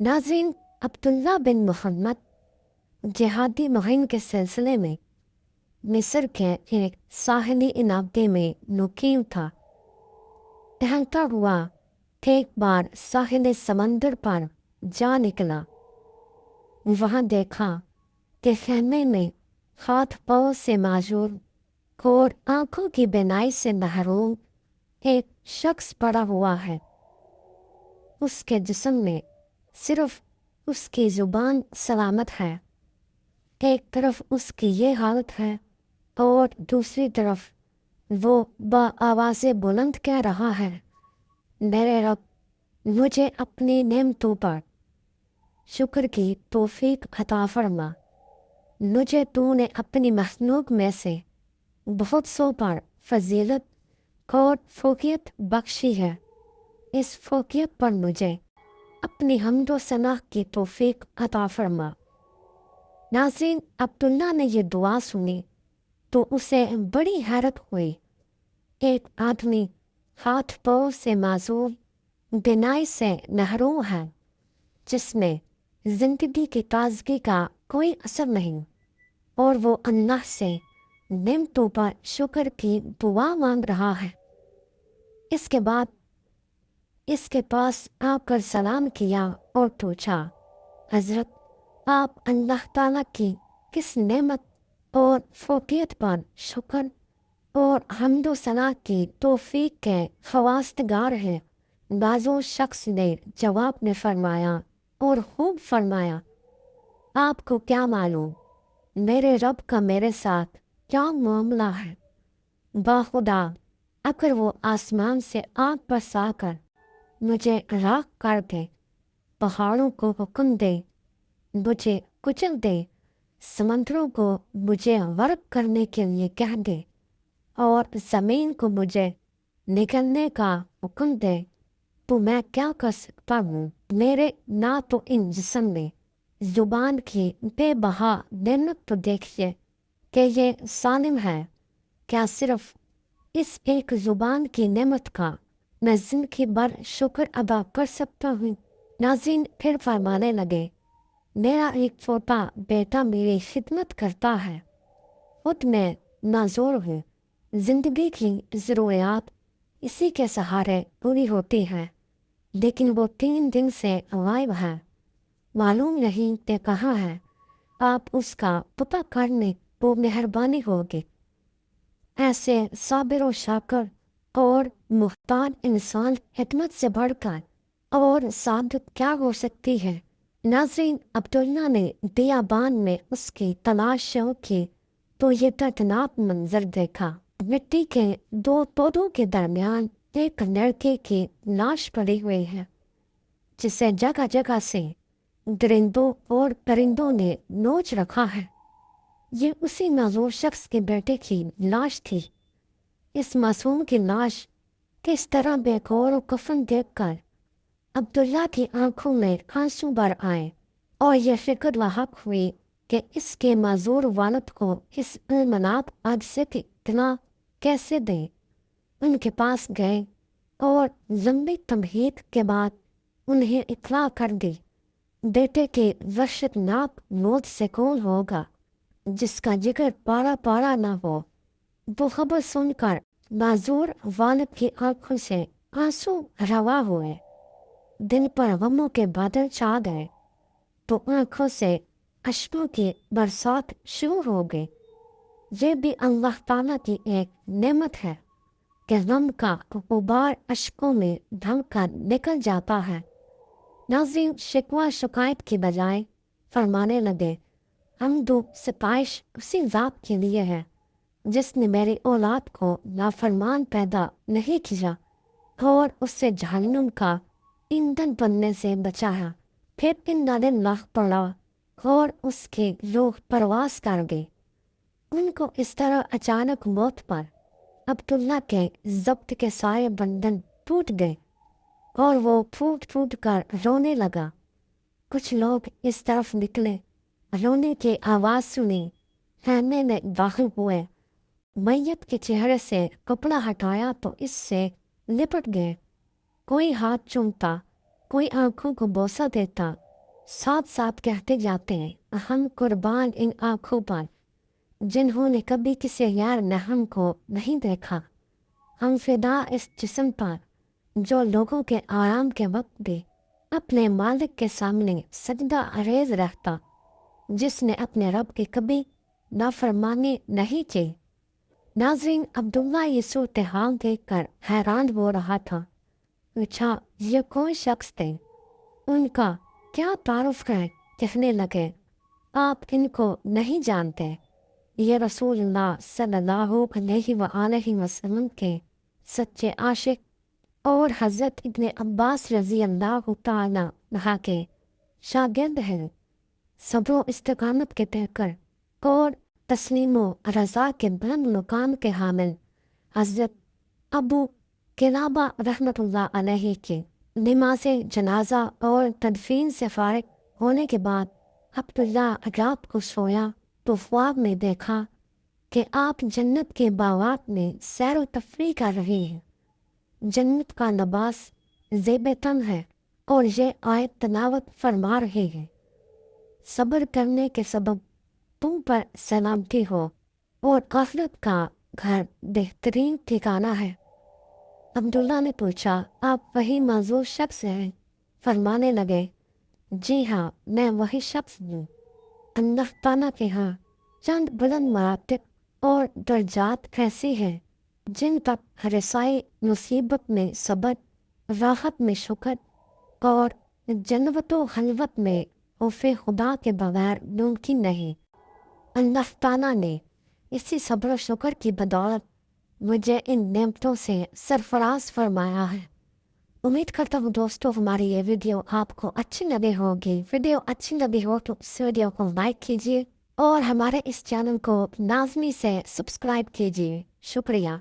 नाज़रीन, अब्दुल्ला बिन मोहम्मद जिहादी मुहिम के सिलसिले में मिस्र के एक साहिली इलाके में मुकीम था। टहलता हुआ एक बार साहिल समंदर पर जा निकला। वहाँ देखा कि खेमे में हाथ पाँव से माजूर और आंखों की बिनाई से महरूम एक शख्स पड़ा हुआ है। उसके जिस्म में सिर्फ उसकी ज़ुबान सलामत है। एक तरफ उसकी ये हालत है और दूसरी तरफ वो आवाज़ बुलंद कह रहा है, मेरे रब, मुझे अपनी नेमतों पर शुक्र की तौफीक अता फरमा। मुझे तूने अपनी मखलूक में से बहुत सौ पर फजीलत और फ़ोकियत बख्शी है। इस फ़ोकियत पर मुझे अपनी हम्दो सनाह की तौफीक अता फरमा। नाज़रीन, अब्दुल्ला ने यह दुआ सुनी तो उसे बड़ी हैरत हुई। एक आदमी हाथ पाँव से माजूर, बिनाई से महरूम है, जिसमें ज़िंदगी की ताजगी का कोई असर नहीं, और वो अल्लाह से नेमतों पर शुक्र की दुआ मांग रहा है। इसके बाद इसके पास आकर सलाम किया और पूछा, हज़रत, आप अल्लाह ताला की किस नेमत और फ़ोकियत पर शुक्र और हम्दो सना की तौफीक के खवास्तगार हैं? बाज़ो शख्स ने जवाब में फरमाया और खूब फरमाया, आपको क्या मालूम मेरे रब का मेरे साथ क्या मामला है। बाखुदा, अगर वो आसमान से आग बरसाकर मुझे राख करके पहाड़ों को हुक्म दे, मुझे कुचल दे, समंदरों को मुझे गर्क करने के लिए कह दे और ज़मीन को मुझे निकलने का हुक्म दे, तो मैं क्या कर सकता हूँ। मेरे ना तो इन जिस्म में ज़ुबान की बेबहा नेमत तो देखिए कि ये सालिम है। क्या सिर्फ इस एक ज़ुबान की नेमत का मैं ज़िंदगी भर शुक्र अदा कर सकता हूँ। नाज़रीन फिर फरमाने लगे, मेरा एक छोटा बेटा मेरी खिदमत करता है। खुद मैं नाज़ोर हूँ। ज़िंदगी की ज़रूरियात इसी के सहारे पूरी होती हैं, लेकिन वो 3 दिन से गायब है। मालूम नहीं कि कहाँ है। आप उसका पता करने को मेहरबानी होगी। ऐसे साबिर व शाकर और मुख्तार इंसान हिकमत से बढ़कर और साबित क्या हो सकती है। नाज़रीन, अब्दुल्ला ने बियाबान में उसकी तलाश शुरू की तो ये दर्दनाक मंजर देखा। मिट्टी के 2 पौधों के दरमियान एक लड़के की लाश पड़ी हुई है, जिसे जगह जगह से दरिंदों और परिंदों ने नोच रखा है। ये उसी मासूम शख्स के बेटे की लाश थी। इस मासूम की लाश किस तरह बेकौर और कफन देखकर अब्दुल्ला की आंखों में आंसू भर आए और यह फिक्र लाहक हुई कि इसके माजूर वालद को इस अलमनाक हादसे की इत्तला कैसे दें। उनके पास गए और लंबी तमहीद के बाद उन्हें इत्तला कर दी, बेटे के वहशतनाक मौत से कौन होगा जिसका जिक्र पारा पारा ना हो। वो खबर सुनकर माजूर वालिद की आंखों से आंसू रवा हुए। दिल पर गमों के बादल छा गए तो आंखों से अश्कों की बरसात शुरू हो गई। ये भी अल्लाह ताला की एक नेमत है कि गम का गुबार अश्कों में ढंग कर निकल जाता है। नाज़रीन, शिकवा शिकायत की बजाय फरमाने लगे, हमदो सिताइश उसी ज़ात के लिए है जिसने मेरी औलाद को नाफरमान पैदा नहीं किया और उससे जहन्नुम का ईंधन बनने से बचाया। फिर इन्ना लिल्लाह पड़ा और उसके रूह परवास कर गई। उनको इस तरह अचानक मौत पर अब्दुल्ला के ज़ब्त के सारे बंधन टूट गए और वो फूट फूट कर रोने लगा। कुछ लोग इस तरफ निकले, रोने की आवाज़ सुनी, खेमे में दाखिल हुए, मैयत के चेहरे से कपड़ा हटाया तो इससे लिपट गए। कोई हाथ चूमता, कोई आंखों को बोसा देता साथ साथ कहते जाते हैं, हम कुर्बान इन आँखों पर जिन्होंने कभी किसी यार नहम को नहीं देखा। हम फिदा इस जिस्म पर जो लोगों के आराम के वक्त भी अपने मालिक के सामने सजदा अरेज रहता, जिसने अपने रब की कभी नाफरमानी नहीं की। नाज़रीन, अब्दुल्ला ये सूरत हाल देख कर हैरान हो रहा था। अच्छा, ये कौन शख्स थे? उनका क्या तारुफ है? कहने लगे, आप इनको नहीं जानते। ये रसूलुल्लाह सल्लल्लाहु अलैहि वसल्लम के सच्चे आशिक और हज़रत इब्ने अब्बास रज़ी अल्लाह तआला अन्हा के शागिर्द हैं। सब्र इस्तिकामत के देकर और तस्लीम रज़ा के बुलंद मुकाम के हामिल हज़रत अबू किलाबा रहमतुल्लाह अलैहि के नमाज जनाजा और तदफीन से फारिग होने के बाद अब्दुल्ला रात को सोया तो ख्वाब में देखा कि आप जन्नत के बागात में सैर व तफरीह कर रही हैं। जन्नत का लिबास ज़ेब तन है और ये आयत तलावत फरमा रही है, सब्र करने के सबब तुम पर सलामती हो और आखिरत का घर बेहतरीन ठिकाना है। अब्दुल्ला ने पूछा, आप वही मौजूद शख्स हैं? फरमाने लगे, जी हाँ, मैं वही शख्स हूँ। अल्लाह ताला के यहाँ चंद बुलंद मरातब और दर्जात ऐसी हैं जिन तक रसाई मुसीबत में सब्र, राहत में शुक्र और जन्नत व हलवत में खौफ खुदा के बगैर मुमकिन नहीं। अल्लाह ताला ने इसी सब्र शुक्र की बदौलत मुझे इन नेमतों से सरफराज फरमाया है। उम्मीद करता हूँ दोस्तों हमारी ये वीडियो आपको अच्छी लगी होगी। वीडियो अच्छी लगी हो तो इस वीडियो को लाइक कीजिए और हमारे इस चैनल को लाजमी से सब्सक्राइब कीजिए। शुक्रिया।